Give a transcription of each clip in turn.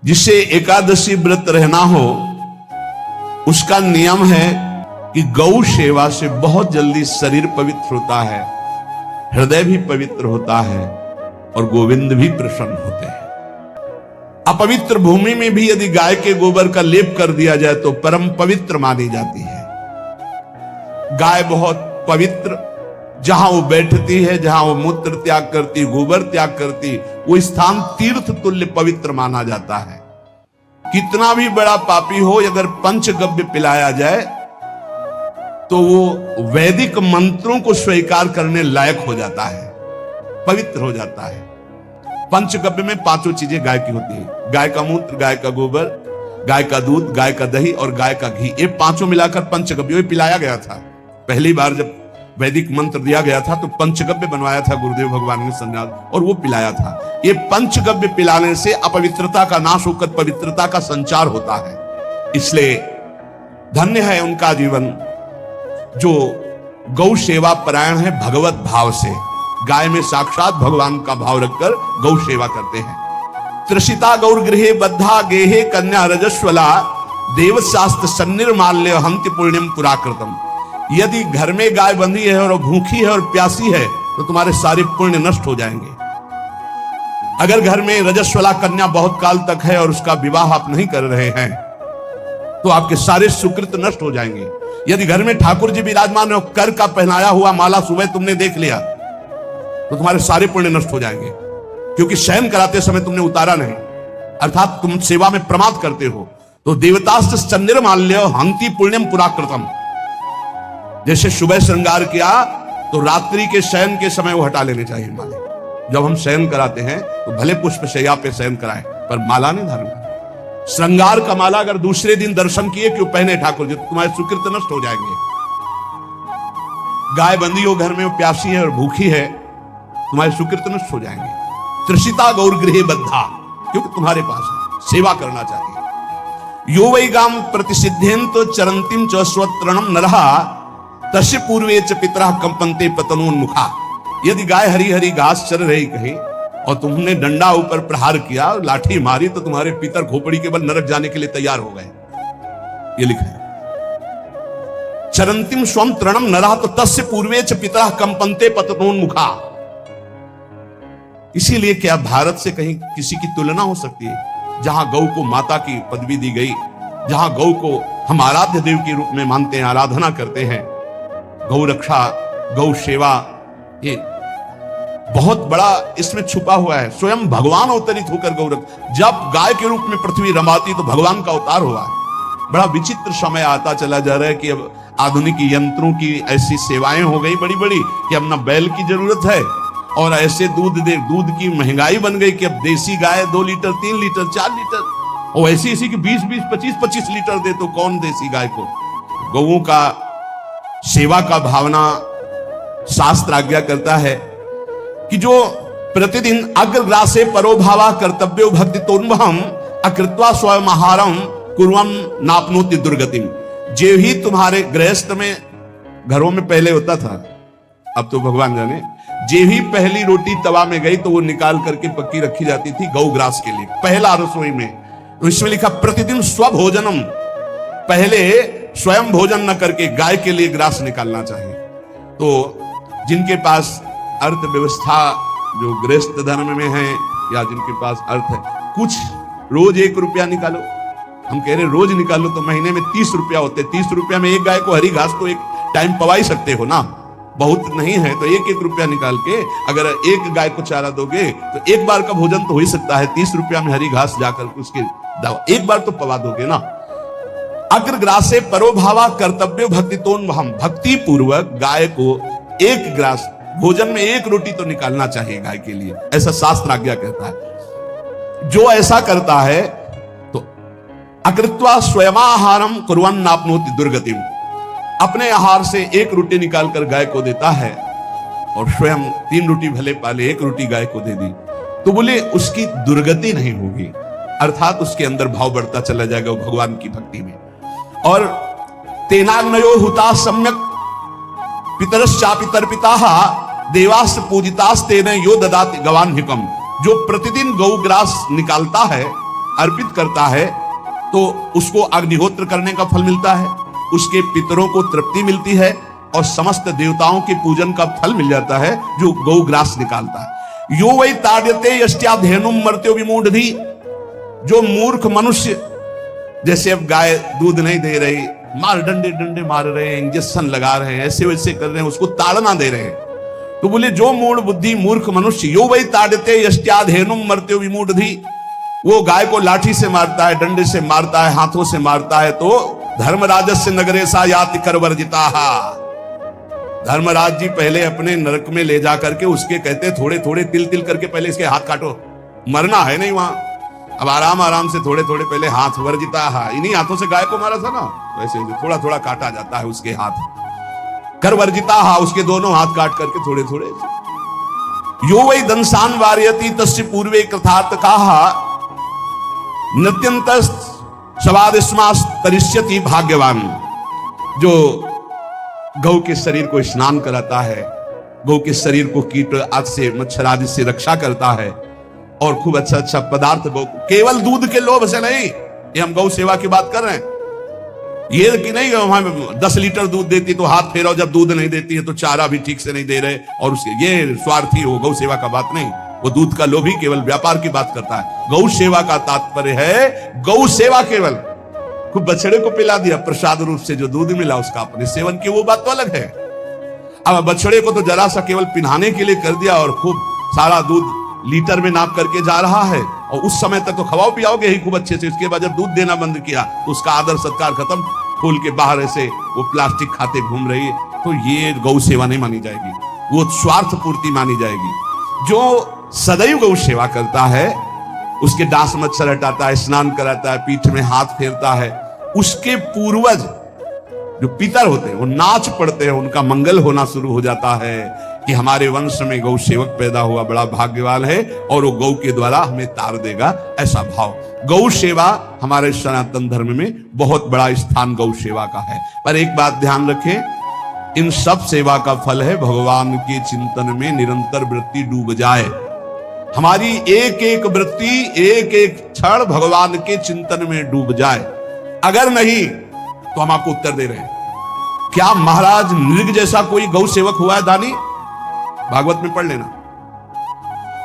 जिसे एकादशी व्रत रहना हो उसका नियम है कि गौ सेवा से बहुत जल्दी शरीर पवित्र होता है, हृदय भी पवित्र होता है और गोविंद भी प्रसन्न होते हैं। अपवित्र भूमि में भी यदि गाय के गोबर का लेप कर दिया जाए तो परम पवित्र मानी जाती है। गाय बहुत पवित्र, जहां वो बैठती है, जहां वो मूत्र त्याग करती, गोबर त्याग करती, वो स्थान तीर्थ तुल्य पवित्र माना जाता है। कितना भी बड़ा पापी हो, अगर पंचगव्य पिलाया जाए तो वो वैदिक मंत्रों को स्वीकार करने लायक हो जाता है, पवित्र हो जाता है। पंचगव्य में पांचों चीजें गाय की होती है, गाय का मूत्र, गाय का गोबर, गाय का दूध, गाय का दही और गाय का घी, ये पांचों मिलाकर पंचगव्य पिलाया गया था। पहली बार जब वैदिक मंत्र दिया गया था तो पंचगव्य बनवाया था गुरुदेव भगवान ने सन्यास, और वो पिलाया था। ये पंचगव्य पिलाने से अपवित्रता का नाश होकर पवित्रता का संचार होता है। इसलिए धन्य है उनका जीवन जो गौ सेवा परायण है, भगवत भाव से गाय में साक्षात भगवान का भाव रखकर गौ सेवा करते हैं। त्रसिता गौर गृहे बद्धा गेहे कन्या रजस्वला देव शास्त्र सन्निर्माल्य हंति पुण्यम पुराकृतम। यदि घर में गाय बंधी है और भूखी है और प्यासी है तो तुम्हारे सारे पुण्य नष्ट हो जाएंगे। अगर घर में रजस्वला कन्या बहुत काल तक है और उसका विवाह आप नहीं कर रहे हैं तो आपके सारे सुकृत नष्ट हो जाएंगे। यदि घर में ठाकुर जी विराजमान है और कर का पहनाया हुआ माला सुबह तुमने देख लिया तो तुम्हारे सारे पुण्य नष्ट हो जाएंगे, क्योंकि शयन कराते समय तुमने उतारा नहीं, अर्थात तुम सेवा में प्रमाद करते हो। तो देवतास्त्र सन्निर्माल्य हंति पुण्यम पुराकृतम। जैसे सुबह श्रृंगार किया तो रात्रि के शयन के समय वो हटा लेने चाहिए माले। जब हम शयन कराते हैं तो भले पुष्प शैया पे शयन कराएं पर माला नहीं धारण करें। श्रृंगार का माला अगर दूसरे दिन दर्शन किए क्यों पहने ठाकुर जी, तुम्हारे सुकृत नष्ट हो जाएंगे। गाय बंदी हो घर में, वो प्यासी है और भूखी है, तुम्हारे सुकृत नष्ट हो जाएंगे। त्रसिता गौर गृहे बद्धा, क्योंकि तुम्हारे पास सेवा करना चाहिए। यो वै गाम प्रतिसिद्धेन तो चरंतिम च स्वत्रणम नरहा तस्य पूर्वे च पितरः कंपन्ते पतनोन्मुखा। यदि गाय हरी हरी घास चर रही कहीं और तुमने डंडा ऊपर प्रहार किया, लाठी मारी, तो तुम्हारे पितर खोपड़ी के बल नरक जाने के लिए तैयार हो गए। ये लिखा है चरंतिम स्वम तृणम नरः तो तस्य पूर्वे च पितरः कंपन्ते पतनोन्मुखा। इसीलिए क्या भारत से कहीं किसी की तुलना हो सकती है जहां गौ को माता की पदवी दी गई, जहां गौ को हम आराध्य देव के रूप में मानते हैं, आराधना करते हैं। गौ रक्षा, गौ सेवा, ये बहुत बड़ा इसमें छुपा हुआ है। स्वयं भगवान अवतरित होकर गौ रक्षा, जब गाय के रूप में पृथ्वी रमाती तो भगवान का अवतार हुआ है। बड़ा विचित्र समय आता चला जा रहा है कि अब आधुनिक यंत्रों की ऐसी सेवाएं हो गई बड़ी बड़ी कि अब ना बैल की जरूरत है और ऐसे दूध की महंगाई बन गई कि अब देसी गाय 2 लीटर 3 लीटर 4 लीटर और ऐसी ऐसी कि 20-20 25-25 लीटर दे तो कौन देसी गाय को। गौओं का सेवा का भावना शास्त्र आज्ञा करता है कि जो प्रतिदिन अग्रग्रासे परोभावा कर्तव्यो भक्ति तोन्वहम अकृत्वा स्वयं आहारम कुर्वम नापनोति दुर्गतिम। जे ही तुम्हारे गृहस्थ में घरों में पहले होता था, अब तो भगवान जाने, जे ही पहली रोटी तवा में गई तो वो निकाल करके पक्की रखी जाती थी गौग्रास के लिए, पहला रसोई में। तो इसमें लिखा प्रतिदिन स्वभोजनम, पहले स्वयं भोजन न करके गाय के लिए ग्रास निकालना चाहिए। तो जिनके पास अर्थव्यवस्था जो गृहस्थ धर्म में है या जिनके पास अर्थ है, कुछ रोज 1 रुपया निकालो। हम कह रहे रोज निकालो तो महीने में 30 रुपया होते, 30 रुपया में एक गाय को हरी घास तो एक टाइम पवा ही सकते हो ना, बहुत नहीं है तो 1-1 रुपया निकाल के अगर एक गाय को चारा दोगे तो एक बार का भोजन तो हो ही सकता है। 30 रुपया में हरी घास जाकर उसके एक बार तो पवा दोगे ना। अग्रग्रासे परोभावा कर्तव्य भक्ति तोन्वहम, भक्ति पूर्वक गाय को 1 ग्रास भोजन में 1 रोटी तो निकालना चाहिए गाय के लिए, ऐसा शास्त्र आज्ञा कहता है। जो ऐसा करता है तो अकृत्वा स्वयमाहारम कुर्वन् नाप्नोति दुर्गतिम, अपने आहार से 1 रोटी निकालकर गाय को देता है और स्वयं 3 रोटी भले पाले 1 रोटी गाय को दे दी तो बोले उसकी दुर्गति नहीं होगी, अर्थात उसके अंदर भाव बढ़ता चला जाएगा भगवान की भक्ति में। और तेनाग्नयो हुता सम्यक पितरश्चापि तर्पिताः देवास पूजितास्तेन यो ददाति गवान्हिकम। जो प्रतिदिन गौग्रास निकालता है अर्पित करता है तो उसको अग्निहोत्र करने का फल मिलता है, उसके पितरों को तृप्ति मिलती है और समस्त देवताओं के पूजन का फल मिल जाता है जो गौग्रास निकालता है। यो वै ताड्यते यष्ट्याधेनुम मर्त्यो विमूढ़धि, जो मूर्ख मनुष्य, जैसे अब गाय दूध नहीं दे रही, मार डंडे डंडे मार रहे हैं, इंजेक्शन लगा रहे हैं, ऐसे वैसे कर रहे हैं, उसको ताड़ना दे रहे हैं, तो बोले जो मूढ़ बुद्धि मूर्ख मनुष्य, यो वै ताड्यते यष्ट्याधेनुम मर्त्यो विमूढ़धि, वो गाय को लाठी से मारता है, डंडे से मारता है, हाथों से मारता है, तो धर्मराजस्य नगरे सा याति करवर्जिता। धर्मराज जी पहले अपने नरक में ले जा करके उसके कहते थोड़े थोड़े तिल तिल करके पहले इसके हाथ काटो, मरना है नहीं वहां, अब आराम आराम से थोड़े थोड़े पहले हाथ वर्जिता, इन्हीं हाथों से गाय को मारा था ना, वैसे थोड़ा थोड़ा काटा जाता है उसके हाथ, कर वर्जिता, उसके दोनों हाथ काट करके थोड़े थोड़े। यो वै दंसान वार्यति तस्य पूर्वे कृतार्थ कहा नत्यंत सवादिस्मास तरिष्यति भाग्यवान, जो गौ के शरीर को स्नान कराता है, गौ के शरीर को कीट आदि से मच्छर आदि से रक्षा करता है और खूब अच्छा अच्छा पदार्थ गौ, केवल दूध के लोभ से नहीं, ये हम गौ सेवा की बात कर रहे हैं, ये कि नहीं हमें 10 लीटर दूध देती तो हाथ फेराओ, जब दूध नहीं देती है तो चारा भी ठीक से नहीं दे रहे और उसके ये स्वार्थी हो, गौ सेवा का बात नहीं, वो दूध का लोभी केवल व्यापार की बात करता है। गौ सेवा का तात्पर्य है गौ सेवा केवल खूब बछड़े को पिला दिया प्रसाद रूप से, जो दूध मिला उसका अपने सेवन की वो बात तो अलग है। अब बछड़े को तो जरा सा केवल पिन्हाने के लिए कर दिया और खूब सारा दूध लीटर में नाप करके जा रहा है और उस समय तक तो खवाओ पियाओगे ही खूब अच्छे से, उसके बाद जब दूध देना बंद किया तो उसका आदर सत्कार खत्म, खोल के बाहर ऐसे वो प्लास्टिक खाते घूम रही है, तो ये गौ सेवा नहीं मानी जाएगी, वो स्वार्थ पूर्ति मानी जाएगी। जो सदैव गौ सेवा करता है, उसके डांस मच्छर हटाता है, स्नान कराता है, पीठ में हाथ फेरता है, उसके पूर्वज जो पितर होते हैं वो नाच पड़ते हैं, उनका मंगल होना शुरू हो जाता है कि हमारे वंश में गौ सेवक पैदा हुआ, बड़ा भाग्यवान है और वो गौ के द्वारा हमें तार देगा, ऐसा भाव। गौ सेवा हमारे सनातन धर्म में बहुत बड़ा स्थान गौ सेवा का है। पर एक बात ध्यान रखें, इन सब सेवा का फल है भगवान के चिंतन में निरंतर वृत्ति डूब जाए, हमारी एक एक वृत्ति एक एक क्षण भगवान के चिंतन में डूब जाए। अगर नहीं तो हम आपको उत्तर दे रहे हैं, क्या महाराज नृग जैसा कोई गौ सेवक हुआ है दानी? भागवत में पढ़ लेना,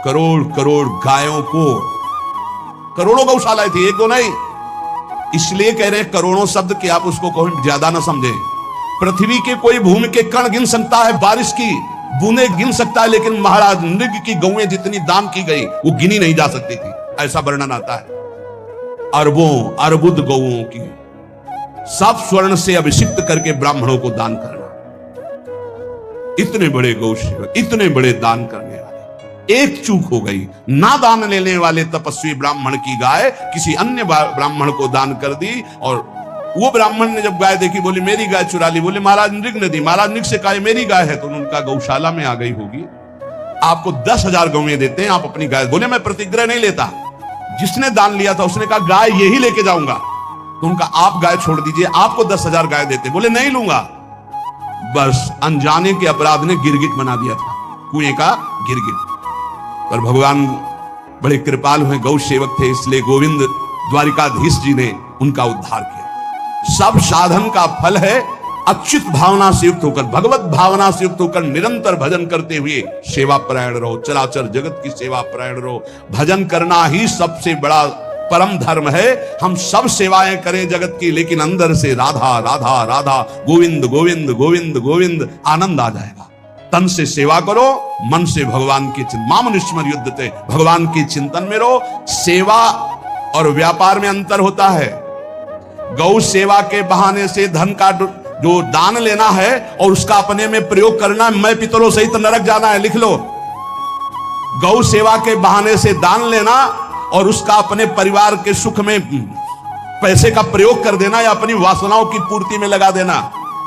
करोड़ करोड़ गायों को, करोड़ों गौशालाएं थी, एक दो नहीं, इसलिए कह रहे हैं करोड़ों शब्द कि आप उसको कहीं ज्यादा ना समझें। पृथ्वी के कोई भूमि के कण गिन सकता है, बारिश की बूंदे गिन सकता है, लेकिन महाराज नृग की गौएं जितनी दान की गई वो गिनी नहीं जा सकती थी, ऐसा वर्णन आता है। अरबों अरबुद गौओं की सब स्वर्ण से अभिषिक्त करके ब्राह्मणों को दान करना, इतने बड़े गौ सेवक, इतने बड़े दान करने वाले, एक चूक हो गई, ना दान लेने वाले तपस्वी ब्राह्मण की गाय किसी अन्य ब्राह्मण को दान कर दी, और वो ब्राह्मण ने जब गाय देखी बोली मेरी गाय चुरा ली, बोले महाराज नृग ने दी, महाराज नृग से कहा मेरी गाय है, तो उनका गौशाला में आ गई होगी, आपको 10,000 गौएं देते हैं, आप अपनी गाय, बोले मैं प्रतिग्रह नहीं लेता, जिसने दान लिया था उसने कहा गाय यही लेके जाऊंगा, तो उनका आप गाय छोड़ दीजिए, आपको 10,000 गाय देते, बोले नहीं लूंगा, बस अनजाने के अपराध ने गिरगिट बना दिया था, कुएं का गिरगिट। पर भगवान बड़े कृपालु हैं, गौ सेवक थे, इसलिए गोविंद द्वारिकाधीश जी ने उनका उद्धार किया। सब साधन का फल है अच्युत भावना से युक्त होकर, भगवत भावना से युक्त होकर निरंतर भजन करते हुए सेवा परायण रहो, चराचर जगत की सेवा परायण रहो। भजन करना ही सबसे बड़ा परम धर्म है। हम सब सेवाएं करें जगत की, लेकिन अंदर से राधा राधा राधा, गोविंद गोविंद गोविंद गोविंद, आनंद आ जाएगा। तन से सेवा करो, मन से भगवान के चिंतन, मामनुष्मर युद्धते, भगवान के चिंतन में रहो। सेवा और व्यापार में अंतर होता है। गौ सेवा के बहाने से धन का जो दान लेना है और उसका अपने में प्रयोग करना, मैं पितरों सहित नरक जाना है, लिख लो। गौ सेवा के बहाने से दान लेना और उसका अपने परिवार के सुख में पैसे का प्रयोग कर देना या अपनी वासनाओं की पूर्ति में लगा देना।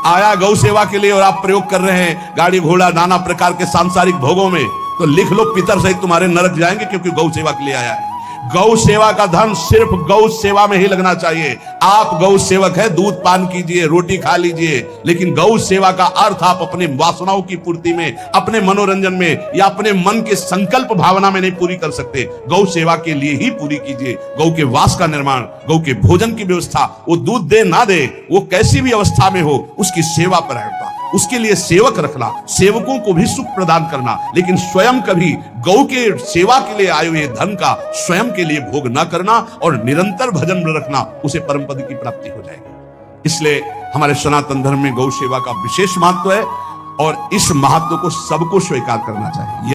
आया गौ सेवा के लिए और आप प्रयोग कर रहे हैं गाड़ी घोड़ा नाना प्रकार के सांसारिक भोगों में, तो लिख लो पितर सहित तुम्हारे नरक जाएंगे, क्योंकि गौ सेवा के लिए आया है। गौ सेवा का धन सिर्फ गौ सेवा में ही लगना चाहिए। आप गौ सेवक है, दूध पान कीजिए, रोटी खा लीजिए, लेकिन गौ सेवा का अर्थ आप अपने वासनाओं की पूर्ति में, अपने मनोरंजन में या अपने मन के संकल्प भावना में नहीं पूरी कर सकते। गौ सेवा के लिए ही पूरी कीजिए। गौ के वास का निर्माण, गौ के भोजन की व्यवस्था, वो दूध दे ना दे, वो कैसी भी अवस्था में हो, उसकी सेवा परायणता, उसके लिए सेवक रखना, सेवकों को भी सुख प्रदान करना, लेकिन स्वयं कभी गौ के सेवा के लिए आए हुए धन का स्वयं के लिए भोग न करना और निरंतर भजन में रखना, उसे परम पद की प्राप्ति हो जाएगी। इसलिए हमारे सनातन धर्म में गौ सेवा का विशेष महत्व है और इस महत्व को सबको स्वीकार करना चाहिए।